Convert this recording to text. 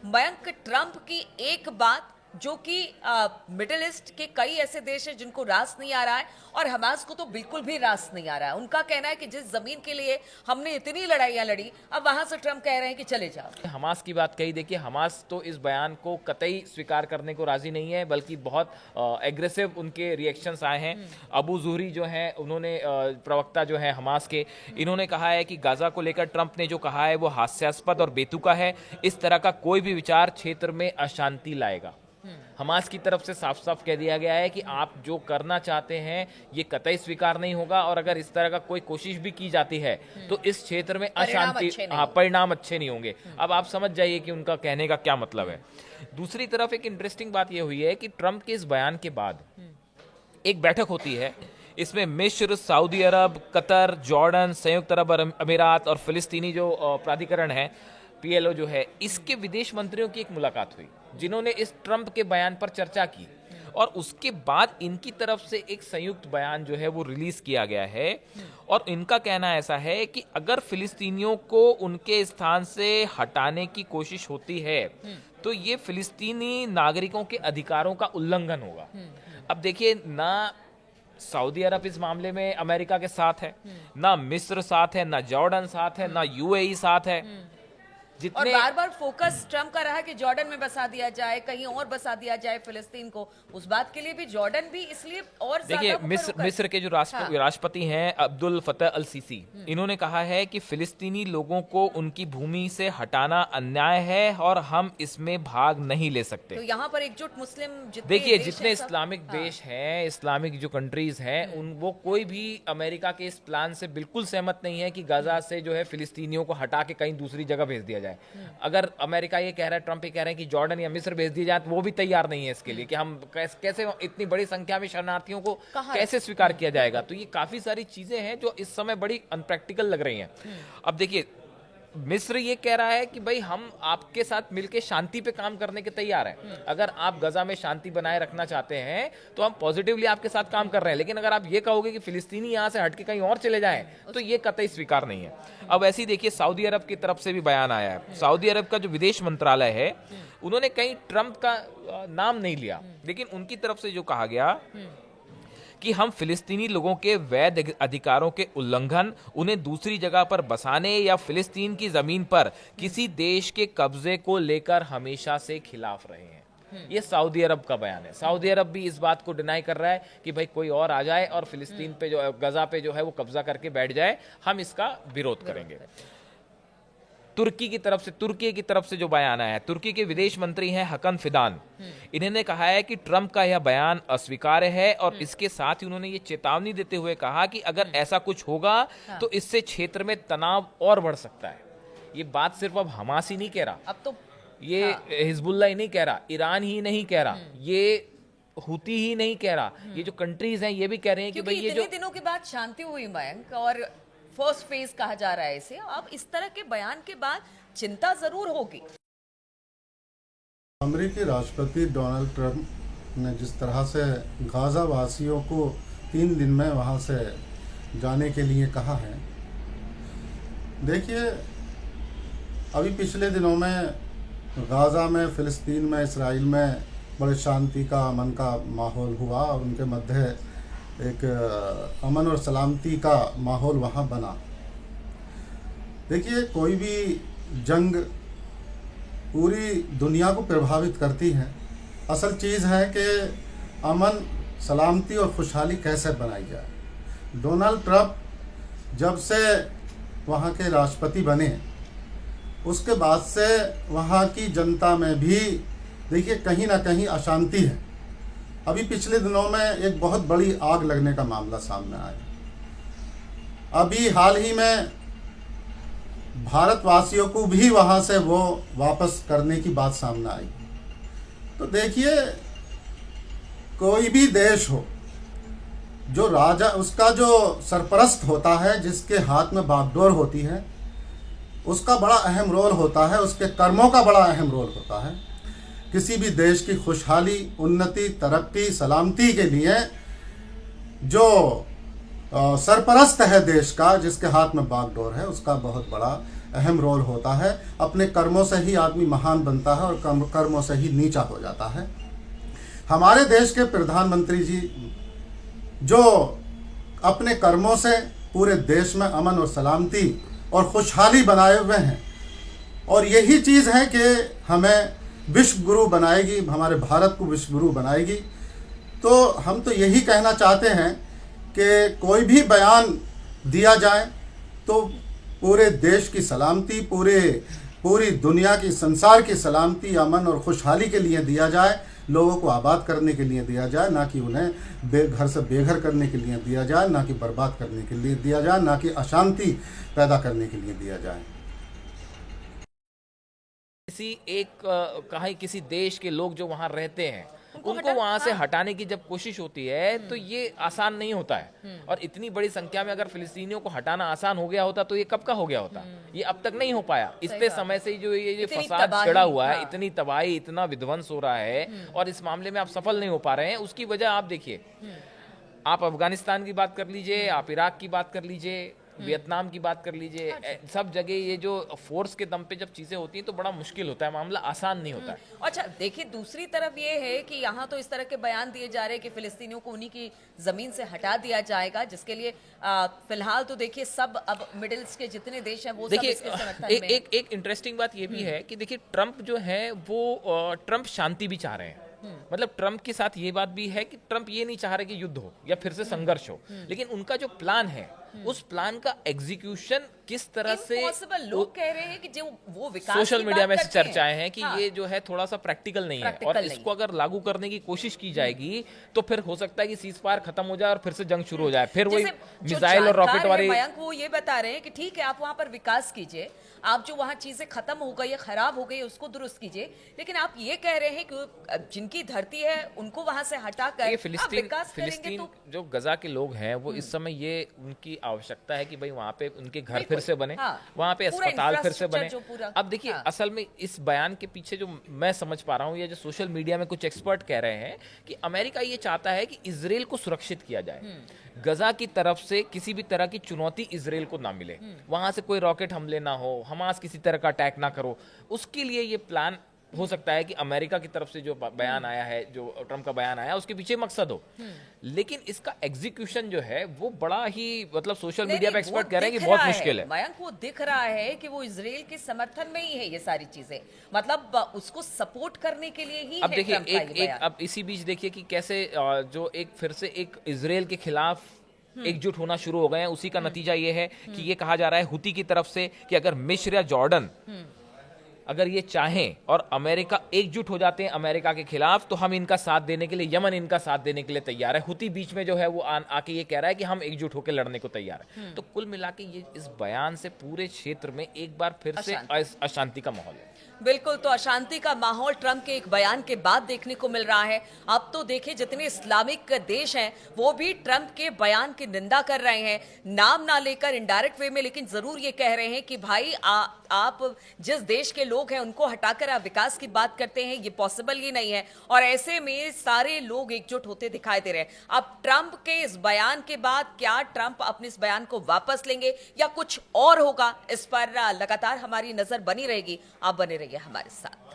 Mayank, Trump की एक बात जो कि मिडिल ईस्ट के कई ऐसे देश हैं जिनको रास नहीं आ रहा है और हमास को तो बिल्कुल भी रास नहीं आ रहा है। उनका कहना है कि जिस जमीन के लिए हमने इतनी लड़ाइयां लड़ी, अब वहां से ट्रंप कह रहे हैं कि चले जाओ। हमास की बात कही, देखिए हमास तो इस बयान को कतई स्वीकार करने को राजी नहीं है, बल्कि बहुत एग्रेसिव उनके रिएक्शंस आए हैं। अबू जुहरी जो है, उन्होंने प्रवक्ता जो है हमास के, इन्होंने कहा है कि गाजा को लेकर ट्रंप ने जो कहा है वो हास्यास्पद और बेतुका है। इस तरह का कोई भी विचार क्षेत्र में अशांति लाएगा। हमास की तरफ से साफ साफ कह दिया गया है कि आप जो करना चाहते हैं ये कतई स्वीकार नहीं होगा, और अगर इस तरह का कोई कोशिश भी की जाती है तो इस क्षेत्र में अशांति, परिणाम अच्छे नहीं होंगे। अब आप समझ जाइए कि उनका कहने का क्या मतलब है। दूसरी तरफ एक इंटरेस्टिंग बात यह हुई है कि ट्रंप के इस बयान के बाद एक बैठक होती है, इसमें मिस्र, सऊदी अरब, कतर, जॉर्डन, संयुक्त अरब अमीरात और फिलिस्तीनी जो प्राधिकरण है PLO जो है, इसके विदेश मंत्रियों की एक मुलाकात हुई, जिन्होंने इस ट्रंप के बयान पर चर्चा की, और उसके बाद इनकी तरफ से एक संयुक्त बयान जो है वो रिलीज किया गया है। और इनका कहना ऐसा है कि अगर फिलिस्तीनियों को उनके स्थान से हटाने की कोशिश होती है तो ये फिलिस्तीनी नागरिकों के अधिकारों का उल्लंघन होगा। अब देखिए, ना सऊदी अरब इस मामले में अमेरिका के साथ है, ना मिस्र साथ है, ना जॉर्डन साथ है, ना UAE साथ है। और बार बार फोकस ट्रंप का रहा कि जॉर्डन में बसा दिया जाए, कहीं और बसा दिया जाए फिलिस्तीन को। उस बात के लिए भी जॉर्डन भी इसलिए और देखिए, मिस्र के जो राष्ट्रपति हैं अब्दुल फतह अल सीसी, इन्होंने कहा है कि फिलिस्तीनी लोगों को उनकी भूमि से हटाना अन्याय है और हम इसमें भाग नहीं ले सकते। तो यहाँ पर एकजुट मुस्लिम, देखिए जितने इस्लामिक देश हैं, इस्लामिक जो कंट्रीज हैं, वो कोई भी अमेरिका के इस प्लान से बिल्कुल सहमत नहीं है कि गाजा से जो है फिलिस्तीनियों को हटा के कहीं दूसरी जगह भेज दिया जाए। अगर अमेरिका ये कह रहा है, ट्रंप ये कह रहे हैं कि जॉर्डन या मिस्र भेज दिए जाए, तो वो भी तैयार नहीं है इसके लिए कि हम कैसे इतनी बड़ी संख्या में शरणार्थियों को कैसे स्वीकार किया जाएगा। तो ये काफी सारी चीजें हैं जो इस समय बड़ी अनप्रैक्टिकल लग रही हैं। अब देखिए, मिस्र ये कह रहा है कि भाई हम आपके साथ मिलकर शांति पे काम करने के तैयार हैं। अगर आप गजा में शांति बनाए रखना चाहते हैं तो हम पॉजिटिवली आपके साथ काम कर रहे हैं, लेकिन अगर आप ये कहोगे कि फिलिस्तीनी यहां से हटके कहीं और चले जाएं तो ये कतई स्वीकार नहीं है। अब ऐसे ही देखिए, सऊदी अरब की तरफ से भी बयान आया है। सऊदी अरब का जो विदेश मंत्रालय है, उन्होंने कहीं ट्रंप का नाम नहीं लिया, लेकिन उनकी तरफ से जो कहा गया कि हम फिलिस्तीनी लोगों के वैध अधिकारों के उल्लंघन, उन्हें दूसरी जगह पर बसाने या फिलिस्तीन की जमीन पर किसी देश के कब्जे को लेकर हमेशा से खिलाफ रहे हैं। ये सऊदी अरब का बयान है। सऊदी अरब भी इस बात को डिनाई कर रहा है कि भाई कोई और आ जाए और फिलिस्तीन पे जो गजा पे जो है वो कब्जा करके बैठ जाए, हम इसका विरोध करेंगे। तुर्की की तरफ से जो बयान आया है, तुर्की के विदेश मंत्री हैं हकन फिदान, इन्होंने कहा है कि ट्रंप का यह बयान अस्वीकार्य है, और इसके साथ ही उन्होंने ये चेतावनी देते हुए कहा कि अगर ऐसा कुछ होगा तो इससे क्षेत्र में तनाव और बढ़ सकता है। ये बात सिर्फ अब हमास ही नहीं कह रहा, अब तो ये हिजबुल्लाह ही नहीं कह रहा, ईरान ही नहीं कह रहा, ये हुती ही नहीं कह रहा, ये जो कंट्रीज हैं ये भी कह रहे हैं कि भाई ये जो दिनों के बाद शांति हुई मयंक, और फर्स्ट फेज कहा जा रहा है इसे, अब इस तरह के बयान के बाद चिंता जरूर होगी। अमेरिकी राष्ट्रपति डोनाल्ड ट्रंप ने जिस तरह से गाजा वासियों को 3 दिन में वहां से जाने के लिए कहा है, देखिए अभी पिछले दिनों में गाजा में, फिलिस्तीन में, इसराइल में बड़े शांति का, अमन का माहौल हुआ, और उनके मध्य एक अमन और सलामती का माहौल वहाँ बना। देखिए, कोई भी जंग पूरी दुनिया को प्रभावित करती है। असल चीज़ है कि अमन, सलामती और खुशहाली कैसे बनाई जाए। डोनाल्ड ट्रंप जब से वहाँ के राष्ट्रपति बने, उसके बाद से वहाँ की जनता में भी देखिए कहीं ना कहीं अशांति है। अभी पिछले दिनों में एक बहुत बड़ी आग लगने का मामला सामने आया। अभी हाल ही में भारतवासियों को भी वहां से वो वापस करने की बात सामने आई। तो देखिए, कोई भी देश हो, जो राजा, उसका जो सरपरस्त होता है, जिसके हाथ में बागडोर होती है, उसका बड़ा अहम रोल होता है, उसके कर्मों का बड़ा अहम रोल होता है। किसी भी देश की खुशहाली, उन्नति, तरक्की, सलामती के लिए जो सरपरस्त है देश का, जिसके हाथ में बागडोर है, उसका बहुत बड़ा अहम रोल होता है। अपने कर्मों से ही आदमी महान बनता है और कर्मों से ही नीचा हो जाता है। हमारे देश के प्रधानमंत्री जी जो अपने कर्मों से पूरे देश में अमन और सलामती और खुशहाली बनाए हुए हैं, और यही चीज़ है कि हमें विश्व गुरु बनाएगी, हमारे भारत को विश्व गुरु बनाएगी। तो हम तो यही कहना चाहते हैं कि कोई भी बयान दिया जाए तो पूरे देश की सलामती, पूरी दुनिया की, संसार की सलामती, अमन और खुशहाली के लिए दिया जाए, लोगों को आबाद करने के लिए दिया जाए, ना कि उन्हें घर से बेघर करने के लिए दिया जाए, ना कि बर्बाद करने के लिए दिया जाए, ना कि अशांति पैदा करने के लिए दिया जाए। किसी देश के लोग जो वहां रहते हैं उनको वहां से हटाने की जब कोशिश होती है तो ये आसान नहीं होता है। और इतनी बड़ी संख्या में अगर फिलिस्तीनियों को हटाना आसान हो गया होता तो ये कब का हो गया होता, ये अब तक नहीं हो पाया। इतने समय से जो ये फसाद छिड़ा हुआ है, इतनी तबाही, इतना विध्वंस हो रहा है और इस मामले में आप सफल नहीं हो पा रहे हैं। उसकी वजह आप देखिए, आप अफगानिस्तान की बात कर लीजिए, आप इराक की बात कर लीजिए, वियतनाम की बात कर लीजिए, सब जगह ये जो फोर्स के दम पे जब चीजें होती हैं तो बड़ा मुश्किल होता है, मामला आसान नहीं होता है। अच्छा देखिए, दूसरी तरफ ये है कि यहाँ तो इस तरह के बयान दिए जा रहे हैं कि फिलिस्तीनियों को उन्हीं की जमीन से हटा दिया जाएगा, जिसके लिए फिलहाल तो देखिए सब अब मिडिल ईस्ट के जितने देश हैं वो देखिए सब इसके समर्थन में। एक इंटरेस्टिंग बात ये भी है कि देखिए ट्रंप जो है वो ट्रंप शांति भी चाह रहे हैं। मतलब ट्रंप के साथ ये बात भी है कि ट्रंप ये नहीं चाह रहे कि युद्ध हो या फिर से संघर्ष हो, लेकिन उनका जो प्लान है उस प्लान का एग्जीक्यूशन किस तरह से लोग कह रहे हैं कि जो वो विकास सोशल की मीडिया बात में करते चर्चाएं हैं कि हाँ। ये जो है थोड़ा सा प्रैक्टिकल नहीं है, और इसको अगर लागू करने की कोशिश की जाएगी तो फिर हो सकता है कि सीज फायर खत्म हो जाए और फिर से जंग शुरू हो जाए, फिर वही मिसाइल और रॉकेट वाले। मयंक वो ये बता रहे हैं कि ठीक है आप वहां पर विकास कीजिए, आप जो वहां चीजें खत्म हो गई या खराब हो गई उसको दुरुस्त कीजिए, लेकिन आप ये कह रहे हैं कि जिनकी धरती है उनको वहां से हटाकर फिलिस्तीन जो गजा के लोग हैं वो इस समय ये उनकी आवश्यकता है कि भाई वहां पे उनके घर फिर से बने, वहां पे अस्पताल फिर से बने। अब देखिए असल में इस बयान के पीछे जो मैं समझ पा रहा हूँ, या जो सोशल मीडिया में कुछ एक्सपर्ट कह रहे हैं कि अमेरिका ये चाहता है कि इजराइल को सुरक्षित किया जाए, गजा की तरफ से किसी भी तरह की चुनौती इजराइल को ना मिले, वहां से कोई रॉकेट हमले ना हो, हमास किसी तरह का अटैक ना करो। उसके लिए ये प्लान हो सकता है कि अमेरिका की तरफ से जो बयान आया है, जो ट्रंप का बयान आया, उसके पीछे मकसद हो, लेकिन इसका एग्जीक्यूशन जो है वो बड़ा ही, मतलब सोशल मीडिया पे एक्सपर्ट कह रहे हैं कि बहुत मुश्किल है। मयंक वो दिख रहा है कि वो इजराइल के समर्थन में ही है ये सारी चीजें, मतलब उसको सपोर्ट करने के लिए ही अब देखिए अब इसी बीच देखिए कि कैसे जो एक फिर से एक इजराइल के खिलाफ एकजुट होना शुरू हो गए हैं। उसी का नतीजा ये है कि ये कहा जा रहा है हुती की तरफ से कि अगर मिस्र या जॉर्डन अगर ये चाहें और अमेरिका एकजुट हो जाते हैं अमेरिका के खिलाफ, तो हम इनका साथ देने के लिए, यमन इनका साथ देने के लिए तैयार है। हुती बीच में जो है वो आके ये कह रहा है कि हम एकजुट होकर लड़ने को तैयार है। तो कुल मिला के ये इस बयान से पूरे क्षेत्र में एक बार फिर से अशांति का माहौल है। बिल्कुल, तो अशांति का माहौल ट्रंप के एक बयान के बाद देखने को मिल रहा है। अब तो देखिए जितने इस्लामिक देश हैं वो भी ट्रंप के बयान की निंदा कर रहे हैं, नाम ना लेकर इनडायरेक्ट वे में, लेकिन जरूर ये कह रहे हैं कि भाई आप जिस देश के लोग हैं उनको हटाकर आप विकास की बात करते हैं, ये पॉसिबल ही नहीं है। और ऐसे में सारे लोग एकजुट होते दिखाई दे रहे हैं। अब ट्रंप के इस बयान के बाद क्या ट्रंप अपने इस बयान को वापस लेंगे या कुछ और होगा, इस पर लगातार हमारी नजर बनी रहेगी। आप बने रहिए हमारे साथ।